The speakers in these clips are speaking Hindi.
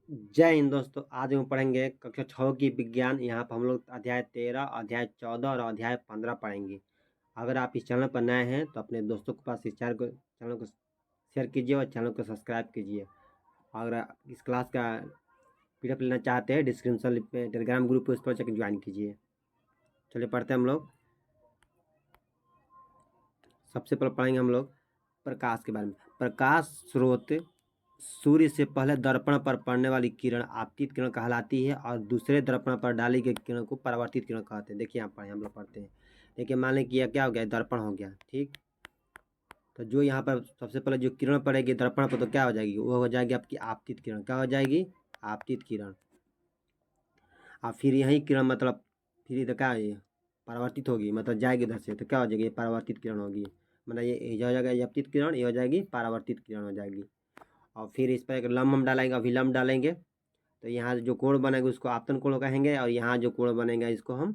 जय हिंद दोस्तों। आज हम पढ़ेंगे कक्षा 6 की विज्ञान। यहाँ पर हम लोग अध्याय 13, अध्याय 14 और अध्याय 15 पढ़ेंगे। अगर आप इस चैनल पर नए हैं तो अपने दोस्तों के पास इस चैनल को शेयर कीजिए और चैनल को सब्सक्राइब कीजिए। अगर आप इस क्लास का पीडीएफ लेना चाहते हैं, डिस्क्रिप्शन लिंक में टेलीग्राम ग्रुप है, उस पर जाकर ज्वाइन कीजिए। चलिए पढ़ते हैं हम लोग। सबसे पहले पढ़ेंगे हम लोग प्रकाश के बारे में। प्रकाश स्रोत सूर्य से पहले दर्पण पर पड़ने वाली किरण आपतित किरण कहलाती है और दूसरे दर्पण पर डाली गई किरण को परावर्तित किरण कहते हैं। देखिए यहाँ पर हम लोग पढ़ते हैं। देखिए मान लें कि यह क्या हो गया, दर्पण हो गया। ठीक, तो जो यहाँ पर सबसे पहले जो किरण पड़ेगी दर्पण पर तो क्या हो जाएगी, वो हो जाएगी आपकी आपतित किरण। क्या हो जाएगी, आपतित किरण। और फिर यही किरण मतलब फिर इधर क्या है, परावर्तित होगी, मतलब जाएगी इधर से, तो क्या हो जाएगी, ये परावर्तित किरण होगी। मतलब ये हो जाएगा, ये आपतित किरण, ये हो जाएगी परावर्तित किरण हो जाएगी। और फिर इस पर एक लंब हम डालेंगे, अभिलंब डालेंगे, तो यहाँ जो कोण बनेगा उसको आपतन कोण कहेंगे, और यहाँ जो कोण बनेगा इसको हम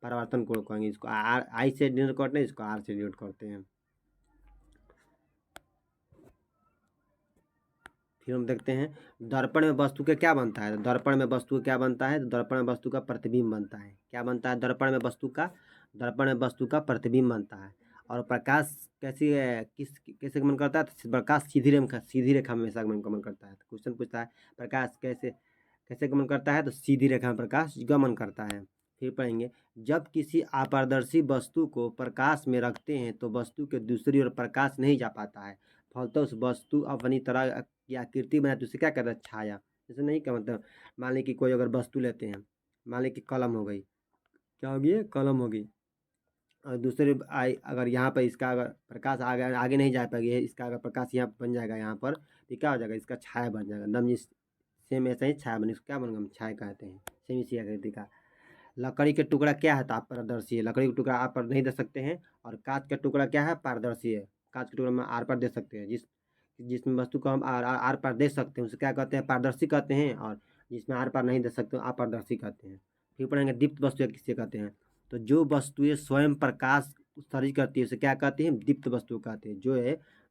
परावर्तन कोण कहेंगे। इसको आर आई से डिनोट करते हैं, इसको आर से डिनोट करते हैं। फिर हम देखते हैं दर्पण में वस्तु का क्या बनता है। दर्पण में वस्तु का क्या बनता है, दर्पण में वस्तु का प्रतिबिंब बनता है। क्या बनता है दर्पण में वस्तु का, दर्पण में वस्तु का प्रतिबिंब बनता है। और प्रकाश कैसी कैसे गमन करता है, तो प्रकाश सीधी रेखा में हमेशा गमन करता है। तो क्वेश्चन पूछता है प्रकाश कैसे कैसे गमन करता है, तो सीधी रेखा में प्रकाश गमन करता है। फिर पढ़ेंगे जब किसी अपारदर्शी वस्तु को प्रकाश में रखते हैं तो वस्तु के दूसरी ओर प्रकाश नहीं जा पाता है, फलतः उस वस्तु अपनी तरह की आकृति बनाए, तो उसे क्या कहते हैं, छाया। जैसे नहीं क्या मतलब, मान ली कि कोई अगर वस्तु लेते हैं, मान ली कि कलम हो गई, क्या होगी, कलम होगी। और दूसरे अगर यहाँ पर इसका अगर प्रकाश आगे आगे नहीं जा पाएगी, इसका अगर प्रकाश यहाँ बन जाएगा यहाँ पर, तो क्या हो जाएगा, इसका छाया बन जाएगा। एकदम इस सेम ऐसा ही छाया बने, इसको क्या बनेगा, हम छाया कहते हैं। सेम इसी आकृति का। लकड़ी के टुकड़ा क्या है, तो आप पारदर्शी है। लकड़ी का टुकड़ा आप पर नहीं दे सकते हैं। और कांच का टुकड़ा क्या है, पारदर्शी है। कांच के टुकड़ा में आर पार दे सकते हैं। जिसमें वस्तु को हम आर पार दे सकते हैं उसे क्या कहते हैं, पारदर्शी कहते हैं। और जिसमें आर पार नहीं दे सकते अपारदर्शी कहते हैं। फिर पढ़ेंगे दीप्त वस्तु किसे कहते हैं। तो जो वस्तुएं स्वयं प्रकाश उत्सर्जित करती है उसे क्या कहते हैं, दीप्त वस्तु कहते हैं।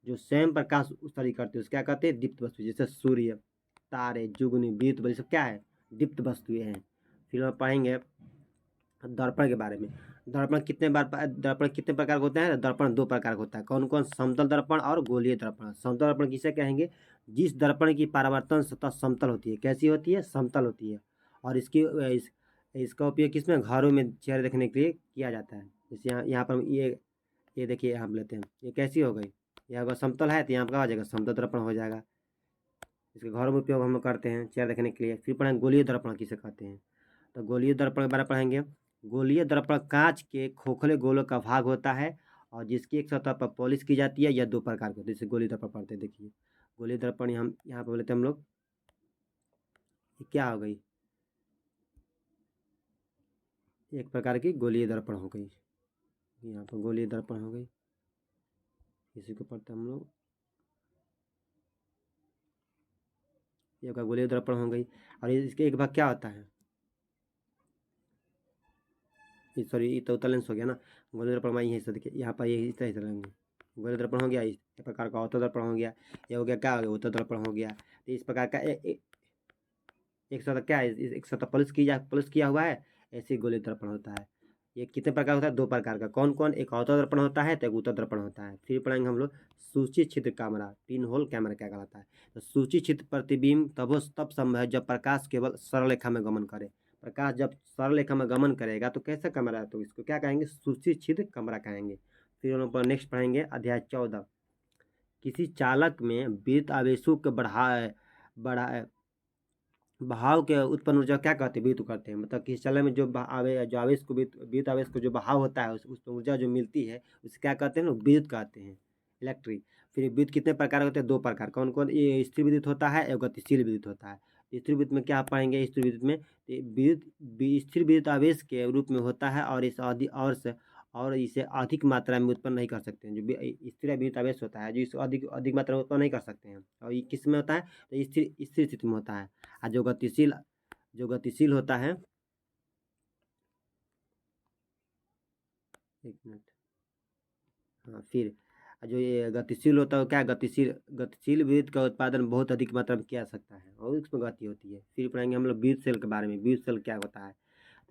जो स्वयं प्रकाश उत्सर्जित करती है उसे क्या कहते हैं, दीप्त वस्तु। जैसे सूर्य, तारे, जुगनी, विद्युत बल्ब, सब क्या है, दीप्त वस्तुएं हैं। फिर हम पढ़ेंगे दर्पण के बारे में। दर्पण कितने प्रकार के होते हैं, दर्पण दो प्रकार का होता है। कौन कौन, समतल दर्पण और गोलीय दर्पण। समतल दर्पण किसे कहेंगे, जिस दर्पण की परावर्तन सतह समतल होती है। कैसी होती है, समतल होती है। और इसका उपयोग किसमें, घरों में चेहरे देखने के लिए किया जाता है। जैसे यहाँ पर ये देखिए, हम लेते हैं, ये कैसी हो गई, ये अगर समतल है तो यहाँ पर क्या हो जाएगा, समतल दर्पण हो जाएगा। इसके घरों में उपयोग हम लोग करते हैं चेहरा देखने के लिए। फिर पढ़ेंगे गोलीय दर्पण किसे कहते हैं। तो गोलीय दर्पण के बारे में पढ़ेंगे। गोलीय दर्पण कांच के खोखले गोलों का भाग होता है और जिसकी एक सतह पर पॉलिश की जाती है। यह दो प्रकार के होते हैं। जैसे गोलीय दर्पण पढ़ते हैं, देखिए गोलीय दर्पण हम यहाँ पर बोलते हैं हम लोग, ये क्या हो गई, एक प्रकार की गोलीय दर्पण हो गई। यहाँ पर गोलीय दर्पण हो गई, इसी को पढ़ते हैं हम लोग, ये का गोलीय दर्पण हो गई। और इसके एक भाग क्या होता है, सॉरी ये तो लेंस हो गया ना। गोलीय दर्पण में यही से देखिए, यहाँ पर ये इस तरह से लेंगे। गोलीय दर्पण हो गया, इस प्रकार का अवतल दर्पण हो गया। ये हो गया, क्या हो गया, उत्तल दर्पण हो गया। तो इस प्रकार का एक सतह क्या है, एक सतह पॉलिश किया हुआ है, ऐसे गोलीय दर्पण होता है। ये कितने प्रकार होता है, दो प्रकार का। कौन कौन, एक अवतल दर्पण होता है तो एक उत्तल दर्पण होता है। फिर पढ़ेंगे हम लोग सूची छिद्र कैमरा, पिन होल कैमरा क्या कहलाता है। तो सूची छिद्र प्रतिबिंब तब संभव है जब प्रकाश केवल सरल रेखा में गमन करे। प्रकाश जब सरल रेखा में गमन करेगा तो कैसा कमरा है, तो इसको क्या कहेंगे, सूची छिद्र कमरा कहेंगे। फिर हम लोग नेक्स्ट पढ़ेंगे अध्याय 14। किसी चालक में विद्युत आवेशों के बढ़ा बहाव के उत्पन्न ऊर्जा क्या कहते हैं, विद्युत कहते हैं। मतलब किसी चलन में जो आवेश को विद्युत आवेश को जो बहाव होता है उस ऊर्जा जो मिलती है उसे क्या कहते हैं, विद्युत कहते हैं, इलेक्ट्रिक। फिर विद्युत कितने प्रकार होते हैं, दो प्रकार। कौन कौन, ये स्थिर विद्युत होता है और गतिशील विद्युत होता है। स्थिर विद्युत में क्या पढ़ेंगे, स्थिर विद्युत में स्थिर विद्युत आवेश के रूप में होता है और इसे अधिक मात्रा में उत्पन्न नहीं कर सकते हैं। जो स्थिर विद्युत आवेश होता है जो इसे अधिक अधिक मात्रा में उत्पन्न नहीं कर सकते हैं, और ये किस में होता है, तो स्थिर स्थिर स्थिति में होता है। और जो गतिशील होता है, एक मिनट, हाँ फिर जो ये गतिशील होता है वो क्या है, गतिशील विद्युत का उत्पादन बहुत अधिक मात्रा में किया जा सकता है और उसमें गति होती है। फिर पढ़ेंगे हम लोग विद्युत सेल के बारे में, विद्युत सेल क्या होता है,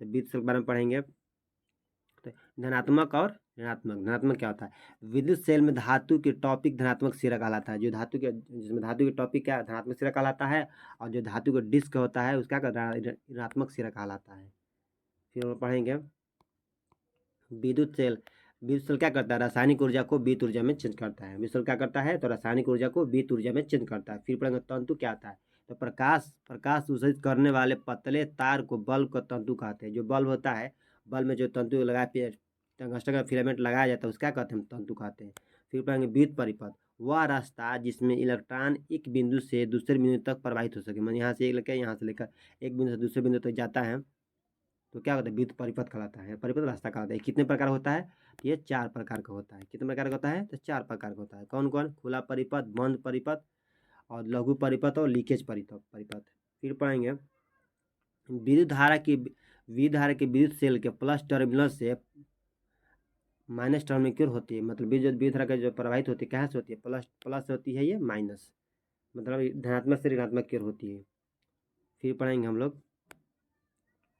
तो विद्युत सेल के बारे में पढ़ेंगे। तो धनात्मक और ऋणात्मक, धनात्मक क्या होता है, विद्युत सेल में धातु के टॉपिक धनात्मक सिरा कहलाता है, जो धातु के जिसमें धातु के टॉपिक क्या धनात्मक सिरा कहलाता है, और जो धातु का डिस्क होता है उसका ऋणात्मक सिरा कहलाता है। फिर हम पढ़ेंगे विद्युत सेल, विद्युत सेल क्या करता है, रासायनिक ऊर्जा को विद्युत ऊर्जा में चेंज करता है। विद्युत सेल क्या करता है, तो रासायनिक ऊर्जा को विद्युत ऊर्जा में चेंज करता है। फिर पढ़ेंगे तंतु क्या आता है, तो प्रकाश प्रकाश उत्सर्जित करने वाले पतले तार को बल्ब का तंतु कहते हैं। जो बल्ब होता है, बल्ब में जो तंतु लगा टंगस्टन का फिलामेंट लगाया जाता है उसका कहते हैं, तंतु कहते हैं। फिर पढ़ेंगे विद्युत परिपथ, वह रास्ता जिसमें इलेक्ट्रॉन एक बिंदु से दूसरे बिंदु तक प्रवाहित हो सके, मतलब यहाँ से लेकर यहाँ से लेकर एक बिंदु से दूसरे बिंदु तक जाता है तो क्या होता है, विद्युत परिपथ कहलाता है, परिपथ रास्ता कहलाता है। कितने प्रकार होता है, तो ये 4 प्रकार का होता है। कितने प्रकार का होता है, तो 4 प्रकार का होता है। कौन कौन, खुला परिपथ, बंद परिपथ और लघु परिपथ और लीकेज परिपथ। फिर पढ़ेंगे विद्युत धारा की विद्युत सेल के प्लस टर्मिनल से माइनस टर्मिनल क्यों होती है, मतलब विद्युत धारा का जो प्रवाहित होती है कहाँ से होती है, प्लस प्लस होती है, ये माइनस, मतलब धनात्मक से ऋणात्मक क्यों होती है। फिर पढ़ेंगे हम लोग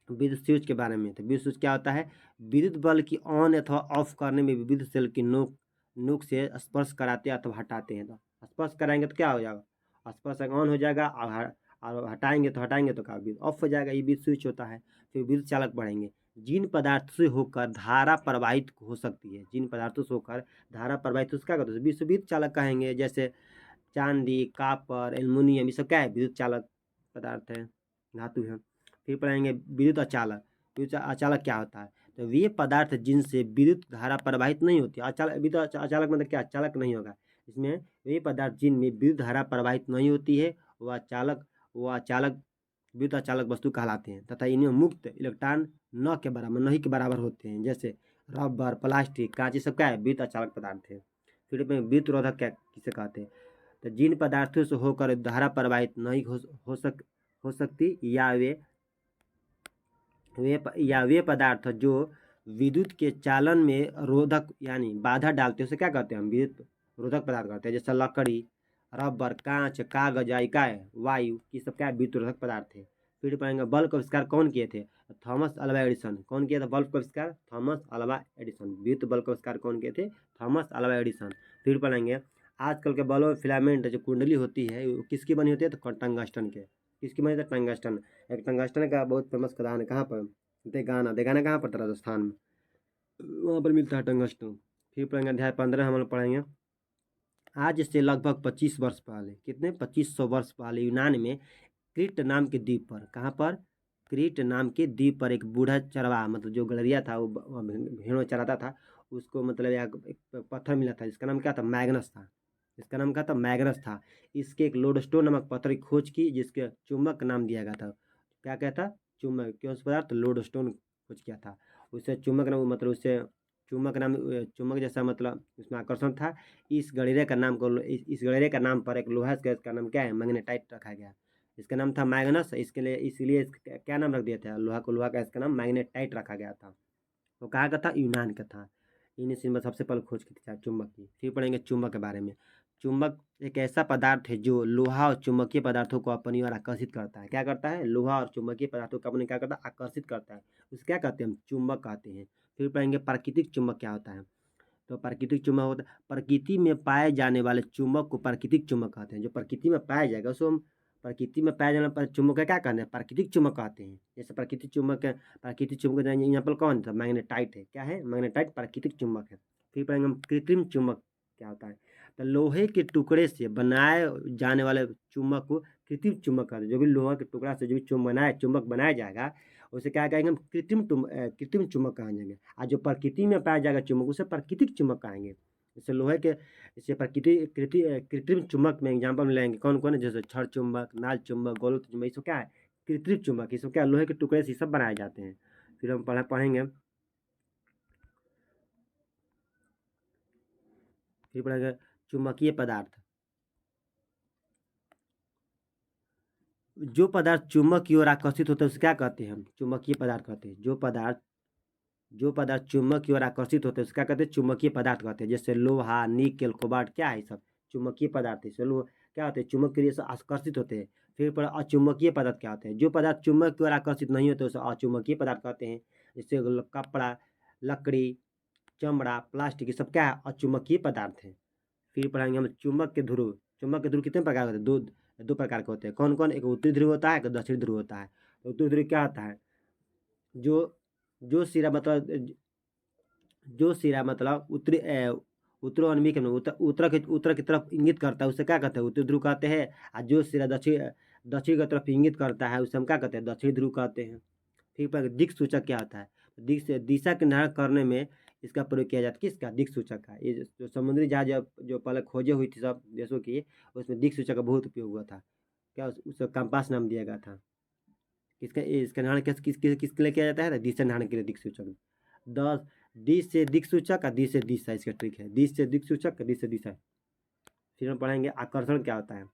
विद्युत स्विच के बारे में। तो विद्युत स्विच क्या होता है, विद्युत बल की ऑन अथवा ऑफ करने में विद्युत सेल की नोक से स्पर्श कराते हैं अथवा हटाते हैं। तो स्पर्श कराएंगे तो क्या हो जाएगा, स्पर्श ऑन हो जाएगा, और हटाएंगे तो क्या विद्युत ऑफ हो जाएगा, ये विद्युत स्विच होता है। फिर विद्युत चालक पढ़ेंगे, जिन पदार्थों से होकर धारा प्रवाहित हो सकती है, जिन पदार्थों से होकर धारा प्रवाहित उसका कहते हैं विद्युत चालक कहेंगे। जैसे चांदी, कापर, एल्युमिनियम, ये सब क्या है, विद्युत चालक पदार्थ है, धातु है। फिर पढ़ेंगे विद्युत अचालक, विद्युत अचालक क्या होता है, तो वे पदार्थ जिनसे विद्युत धारा प्रवाहित नहीं होती, अचालक विद्युत अचालक मतलब क्या, चालक नहीं होगा इसमें, वे पदार्थ जिनमें विद्युत धारा प्रवाहित नहीं होती है वह अचालक विद्युत अचालक वस्तु कहलाते हैं, तथा इनमें मुक्त इलेक्ट्रॉन न के बराबर, नहीं के बराबर होते हैं। जैसे रबर, प्लास्टिक, कांच, ये सब क्या है, विद्युत अचालक पदार्थ है। फिर विद्युत रोधक क्या किसे कहते हैं, तो जिन पदार्थों से होकर धारा प्रवाहित नहीं हो सकती, या वे पदार्थ जो विद्युत के चालन में रोधक यानी बाधा डालते हैं उसे क्या कहते हैं, हम विद्युत रोधक पदार्थ कहते हैं। जैसे लकड़ी, रबर, कांच, कागज, इकाई, वायु, ये सब क्या है, विद्युत रोधक पदार्थ है। फिर पढ़ेंगे बल्ब का आविष्कार कौन किए थे, थॉमस अल्वा एडिसन। कौन किया था बल्ब का आविष्कार, थॉमस अल्वा एडिसन। विद्युत बल्ब का आविष्कार कौन किए थे, थॉमस अल्वा एडिसन। फिर पढ़ेंगे आजकल के बल्ब में फिलामेंट जो कुंडली होती है वो किसकी बनी होती है, तो टंगस्टन के। किसकी बनी होती है, टंगस्टन। एक टंगस्टन का बहुत फेमस खदान है, कहाँ पर, देगाना कहाँ पड़ता है, राजस्थान में, वहाँ पर मिलता है टंगस्टन। फिर पढ़ेंगे अध्याय 15 हम लोग पढ़ेंगे, आज से लगभग 25 वर्ष पहले, कितने 2500 वर्ष पहले यूनान में क्रीट नाम के द्वीप पर, कहाँ पर, क्रीट नाम के द्वीप पर एक बूढ़ा चरवाहा, मतलब जो गड़रिया था वो भेड़ों चराता था, उसको मतलब एक पत्थर मिला था जिसका नाम क्या था, मैग्नस था। इसका नाम क्या था, मैग्नस था। इसके एक लोडस्टोन नामक पत्थर की खोज की जिसके चुंबक नाम दिया गया था। क्या कहता, चुंबक, क्यों पदार्थ, लोडस्टोन खोज किया था। उससे चुंबक नाम, मतलब उससे चुंबक जैसा मतलब उसमें आकर्षण था। इस गडेरे का नाम पर एक लोहा गैस का नाम क्या है, मैग्नेटाइट रखा गया। इसका नाम था मैग्नस, इसलिए क्या नाम रख दिया था, लोहा का इसका नाम मैग्नेटाइट रखा गया था। वो कहाँ का था, यूनान का था। इन्हीं सबसे पहले खोज की थी चुंबक की। फिर पढ़ेंगे चुंबक के बारे में। चुंबक एक ऐसा पदार्थ है जो लोहा और चुंबकीय पदार्थों को अपनी ओर आकर्षित करता है। क्या करता है, लोहा और चुंबकीय पदार्थों को अपने क्या करता है, आकर्षित करता है। उसे क्या कहते हैं, हम चुंबक कहते हैं। फिर पढ़ेंगे प्राकृतिक चुंबक क्या होता है, तो प्राकृतिक चुंबक होता है प्रकृति में पाए जाने वाले चुंबक को प्राकृतिक चुंबक कहते हैं। जो प्रकृति में पाया जाएगा उसको हम प्रकृति में पाए जाने वाले चुंबक का क्या कहते हैं, प्राकृतिक चुंबक कहते हैं। जैसे प्राकृतिक चुंबक एग्जाम्पल कौन था, मैग्नेटाइट है, क्या है, मैग्नेटाइट प्राकृतिक चुंबक है। फिर पढ़ेंगे हम कृत्रिम चुंबक क्या होता है, तो लोहे के टुकड़े से बनाए जाने वाले चुंबक को कृत्रिम चुंबक कहते हैं। जो भी लोहा के टुकड़ा से जो भी चुंबक बनाया जाएगा उसे क्या कहेंगे हम, कृत्रिम चुंबक कहेंगे। और जो प्रकृति में पाया जाएगा चुंबक उसे प्राकृतिक चुंबक कहेंगे। जैसे लोहे के जैसे कृत्रिम चुंबक में एग्जाम्पल में लेंगे कौन कौन है, जैसे छड़ चुंबक, नाल चुंबक, गोल चुंबक, ये सब क्या है, कृत्रिम चुंबक। ये सब क्या, लोहे के टुकड़े से सब बनाए जाते हैं। फिर हम पढ़ेंगे चुंबकीय पदार्थ। जो पदार्थ चुंबक की ओर आकर्षित होता है उसे क्या कहते हैं, हम चुंबकीय पदार्थ कहते हैं। जो पदार्थ जो पदार्थ चुंबक की ओर आकर्षित होते हैं उसका कहते हैं चुंबकीय पदार्थ कहते हैं। जैसे लोहा, निकेल, कोबाल्ट क्या है, सब चुंबकीय पदार्थ है। चलो क्या होते हैं, चुंबक के लिए से आकर्षित होते हैं। फिर पर अचुंबकीय पदार्थ क्या होते हैं, जो पदार्थ चुंबक की ओर आकर्षित नहीं होते उसे अचुंबकीय पदार्थ कहते हैं। जैसे कपड़ा, लकड़ी, चमड़ा, प्लास्टिक, ये सब क्या है, अचुंबकीय पदार्थ है। फिर पढ़ेंगे हम चुंबक के ध्रुव। चुंबक के ध्रुव कितने प्रकार के होते हैं, दो प्रकार के होते हैं। कौन कौन, एक उत्तरी ध्रुव होता है, एक दक्षिणी ध्रुव होता है। तो उत्तरी ध्रुव क्या होता है, जो जो सिरा मतलब जो सिरा मतलब उत्तरोन्मुख उत्तर की तरफ इंगित करता है उसे क्या कहते हैं, उत्तरी ध्रुव कहते हैं। और जो सिरा दक्षिण दक्षिण की तरफ इंगित करता है उसे हम क्या कहते हैं, दक्षिणी ध्रुव कहते हैं। फिर पर दिक् सूचक क्या होता है, दिशा के निर्धारण करने में इसका प्रयोग किया जाता है। किसका, दिक् सूचक का। ये जो समुद्री जहाज जो पहले खोजे हुई थी सब देशों की, उसमें दिक् सूचक का बहुत उपयोग हुआ था। क्या उसे कंपास नाम दिया गया था। किसका, इसका निर्धारण किसके लिए किया जाता है, दिशा निर्धारण के लिए दिक् सूचक। 10 दिश से दिक् सूचक, दिश से दिशा, इसका ट्रिक है, दिश से दिक् सूचक, दिश से दिशा। फिर हम पढ़ेंगे आकर्षण क्या होता है।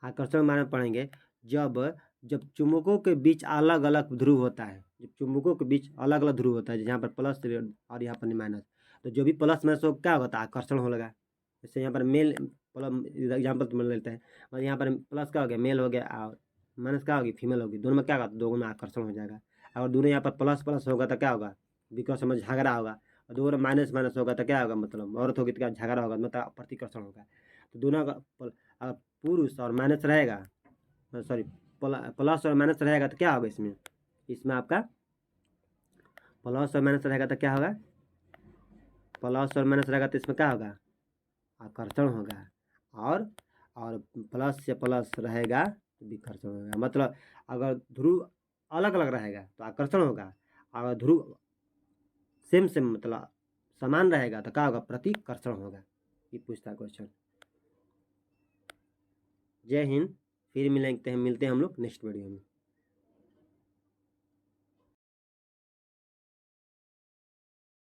आकर्षण माने पढ़ेंगे जब जब चुंबकों के बीच अलग अलग ध्रुव होता है, जब चुंबकों के बीच अलग अलग ध्रुव होता है, जहाँ पर प्लस और यहाँ पर माइनस, तो जो भी प्लस माइनस हो क्या होता है, आकर्षण हो लगा। जैसे यहाँ पर मेल एग्जाम्पल तुम लेते हैं, और यहाँ पर प्लस का हो गया मेल हो गया, और माइनस क्या होगी फीमेल होगी, दोनों में क्या होगा, दोनों में आकर्षण हो जाएगा। और दोनों यहाँ पर प्लस प्लस होगा तो क्या होगा, बिकॉज समझ झगड़ा होगा। और दोनों माइनस माइनस होगा तो क्या होगा, मतलब औरत होगी तो क्या झगड़ा होगा, मतलब प्रतिकर्षण होगा। तो दोनों का पुरुष और माइनस रहेगा, सॉरी प्लस और माइनस रहेगा तो क्या होगा, इसमें इसमें आपका प्लस और माइनस रहेगा तो क्या होगा, प्लस और माइनस रहेगा तो इसमें क्या होगा, आकर्षण होगा। और प्लस से प्लस रहेगा तो विकर्षण होगा। मतलब अगर ध्रुव अलग अलग रहेगा तो आकर्षण होगा, अगर ध्रुव सेम सेम मतलब समान रहेगा तो क्या होगा, प्रतिकर्षण होगा। ये पूछता है क्वेश्चन। जय हिंद। फिर मिलते हैं हम लोग नेक्स्ट वीडियो में।